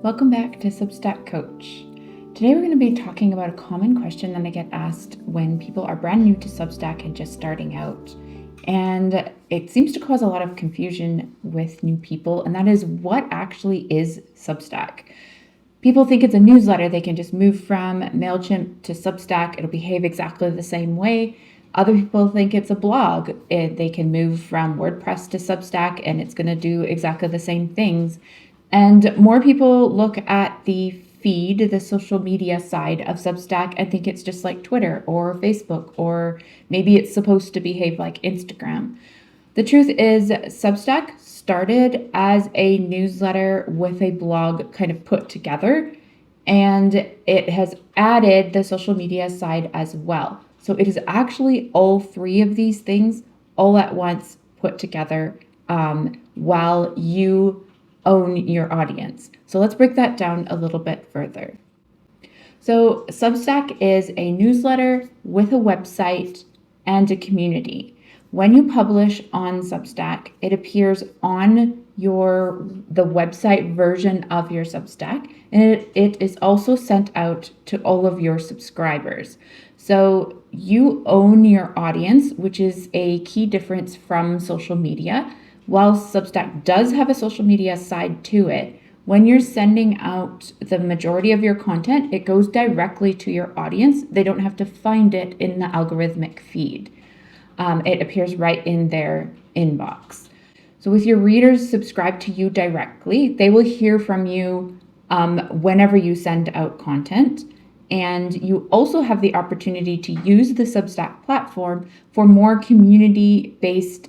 Welcome back to Substack Coach. Today we're going to be talking about a common question that I get asked when people are brand new to Substack and just starting out. And it seems to cause a lot of confusion with new people, and that is, what actually is Substack? People think it's a newsletter. They can just move from MailChimp to Substack. It'll behave exactly the same way. Other people think it's a blog. They can move from WordPress to Substack and it's going to do exactly the same things. And more people look at the feed, the social media side of Substack, and think it's just like Twitter or Facebook, or maybe it's supposed to behave like Instagram. The truth is, Substack started as a newsletter with a blog kind of put together, and it has added the social media side as well. So it is actually all three of these things all at once put together while you own your audience. So let's break that down a little bit further. So Substack is a newsletter with a website and a community. When you publish on Substack, it appears on the website version of your Substack, and it is also sent out to all of your subscribers. So you own your audience, which is a key difference from social media. While Substack does have a social media side to it, when you're sending out the majority of your content, it goes directly to your audience. They don't have to find it in the algorithmic feed. It appears right in their inbox. So with your readers subscribed to you directly, they will hear from you whenever you send out content. And you also have the opportunity to use the Substack platform for more community-based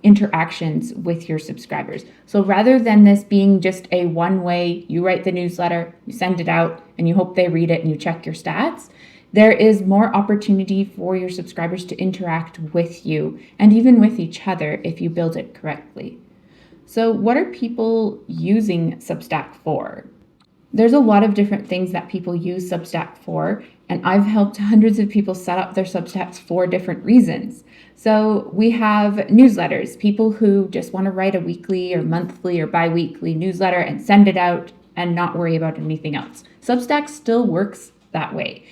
interactions with your subscribers. So rather than this being just a one-way, you write the newsletter, you send it out, and you hope they read it and you check your stats, there is more opportunity for your subscribers to interact with you and even with each other if you build it correctly. So what are people using Substack for? There's a lot of different things that people use Substack for, and I've helped hundreds of people set up their Substacks for different reasons. So we have newsletters, people who just want to write a weekly or monthly or bi-weekly newsletter and send it out and not worry about anything else. Substack still works that way.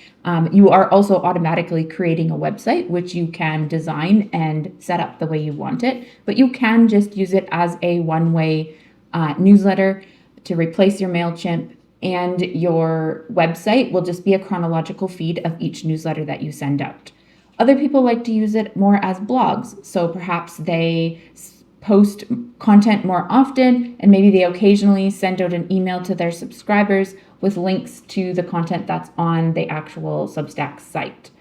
You are also automatically creating a website, which you can design and set up the way you want it, but you can just use it as a one-way newsletter to replace your MailChimp, and your website will just be a chronological feed of each newsletter that you send out. Other people like to use it more as blogs, so perhaps they post content more often, and maybe they occasionally send out an email to their subscribers with links to the content that's on the actual Substack site.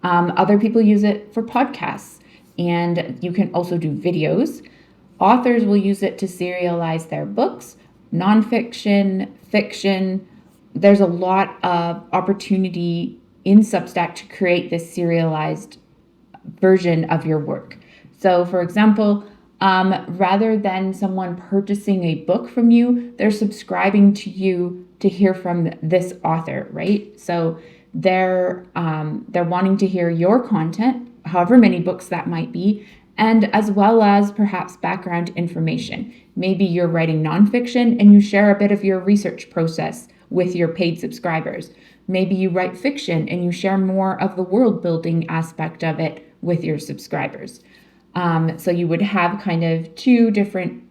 Other people use it for podcasts, and you can also do videos. Authors will use it to serialize their books, nonfiction, fiction. There's a lot of opportunity in Substack to create this serialized version of your work. So for example, rather than someone purchasing a book from you, they're subscribing to you to hear from this author, right? So they're wanting to hear your content, however many books that might be, and as well as perhaps background information. Maybe you're writing nonfiction and you share a bit of your research process with your paid subscribers. Maybe you write fiction and you share more of the world building aspect of it with your subscribers. So you would have kind of two different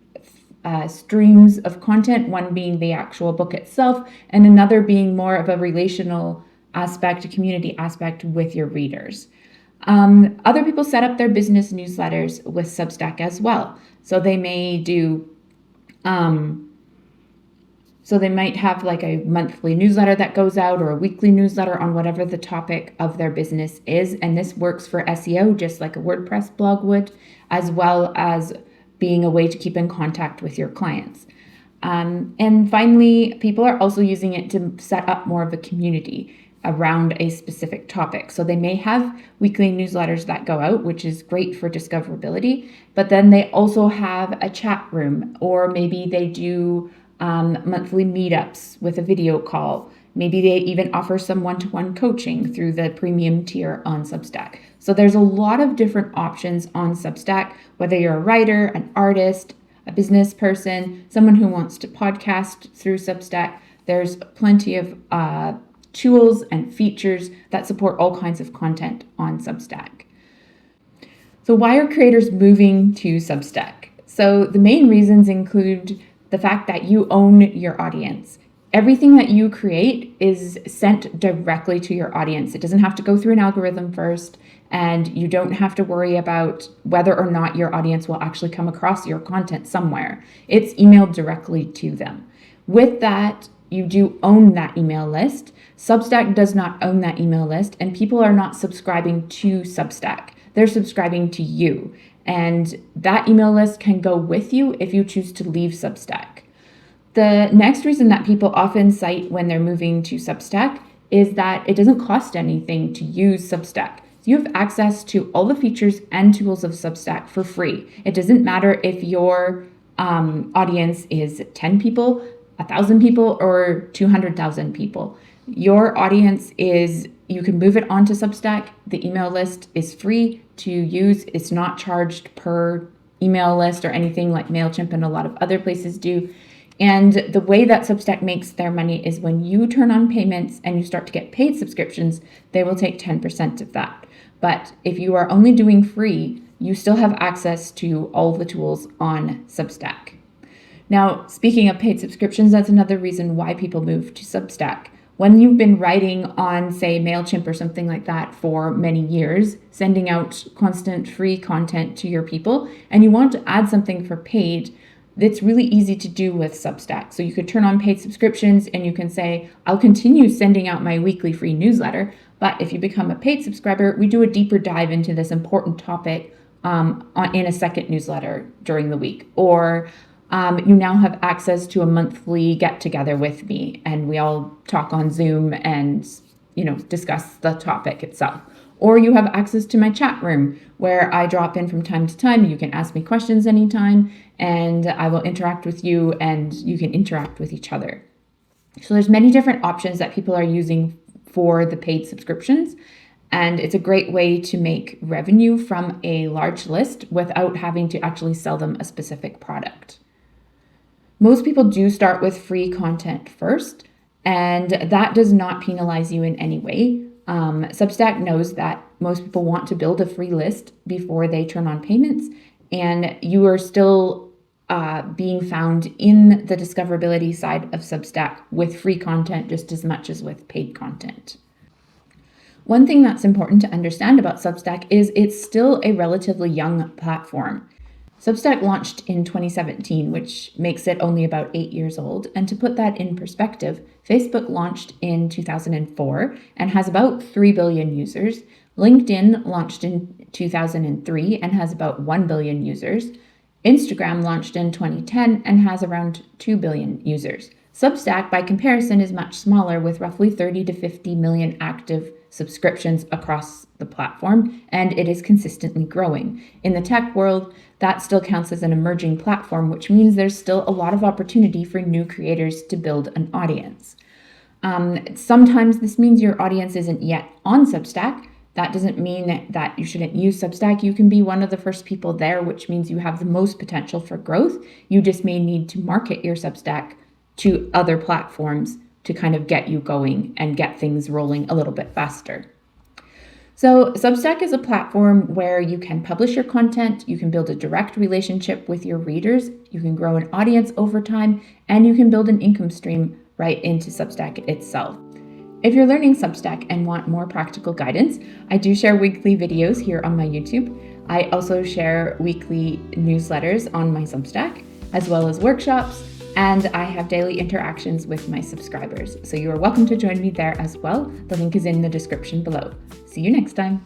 streams of content, one being the actual book itself and another being more of a relational aspect, a community aspect with your readers. Other people set up their business newsletters with Substack as well. So they may do, so they might have like a monthly newsletter that goes out or a weekly newsletter on whatever the topic of their business is. And this works for SEO just like a WordPress blog would, as well as being a way to keep in contact with your clients. And finally, people are also using it to set up more of a community around a specific topic. So they may have weekly newsletters that go out, which is great for discoverability, but then they also have a chat room, or maybe they do monthly meetups with a video call. Maybe they even offer some one-to-one coaching through the premium tier on Substack. So there's a lot of different options on Substack, whether you're a writer, an artist, a business person, someone who wants to podcast through Substack. There's plenty of tools and features that support all kinds of content on Substack. So why are creators moving to Substack? So the main reasons include the fact that you own your audience. Everything that you create is sent directly to your audience. It doesn't have to go through an algorithm first, and you don't have to worry about whether or not your audience will actually come across your content somewhere. It's emailed directly to them. With that, you do own that email list. Substack does not own that email list, and people are not subscribing to Substack. They're subscribing to you. And that email list can go with you if you choose to leave Substack. The next reason that people often cite when they're moving to Substack is that it doesn't cost anything to use Substack. So you have access to all the features and tools of Substack for free. It doesn't matter if your audience is 10 people, 1,000 people, or 200,000 people. Your audience you can move it onto Substack. The email list is free to use. It's not charged per email list or anything like MailChimp and a lot of other places do. And the way that Substack makes their money is when you turn on payments and you start to get paid subscriptions, they will take 10% of that. But if you are only doing free, you still have access to all the tools on Substack. Now, speaking of paid subscriptions, that's another reason why people move to Substack. When you've been writing on, say, MailChimp or something like that for many years, sending out constant free content to your people, and you want to add something for paid, it's really easy to do with Substack. So you could turn on paid subscriptions and you can say, I'll continue sending out my weekly free newsletter, but if you become a paid subscriber, we do a deeper dive into this important topic in a second newsletter during the week. Or you now have access to a monthly get-together with me, and we all talk on Zoom and, discuss the topic itself. Or you have access to my chat room where I drop in from time to time. You can ask me questions anytime, and I will interact with you, and you can interact with each other. So there's many different options that people are using for the paid subscriptions, and it's a great way to make revenue from a large list without having to actually sell them a specific product. Most people do start with free content first, and that does not penalize you in any way. Substack knows that most people want to build a free list before they turn on payments, and you are still being found in the discoverability side of Substack with free content just as much as with paid content. One thing that's important to understand about Substack is it's still a relatively young platform. Substack launched in 2017, which makes it only about 8 years old. And to put that in perspective, Facebook launched in 2004 and has about 3 billion users. LinkedIn launched in 2003 and has about 1 billion users. Instagram launched in 2010 and has around 2 billion users. Substack, by comparison, is much smaller with roughly 30 to 50 million active subscriptions across the platform, and it is consistently growing. In the tech world, that still counts as an emerging platform, which means there's still a lot of opportunity for new creators to build an audience. Sometimes this means your audience isn't yet on Substack. That doesn't mean that you shouldn't use Substack. You can be one of the first people there, which means you have the most potential for growth. You just may need to market your Substack to other platforms to kind of get you going and get things rolling a little bit faster. So Substack is a platform where you can publish your content, you can build a direct relationship with your readers, you can grow an audience over time, and you can build an income stream right into Substack itself. If you're learning Substack and want more practical guidance, I do share weekly videos here on my YouTube. I also share weekly newsletters on my Substack, as well as workshops, and I have daily interactions with my subscribers. So you are welcome to join me there as well. The link is in the description below. See you next time.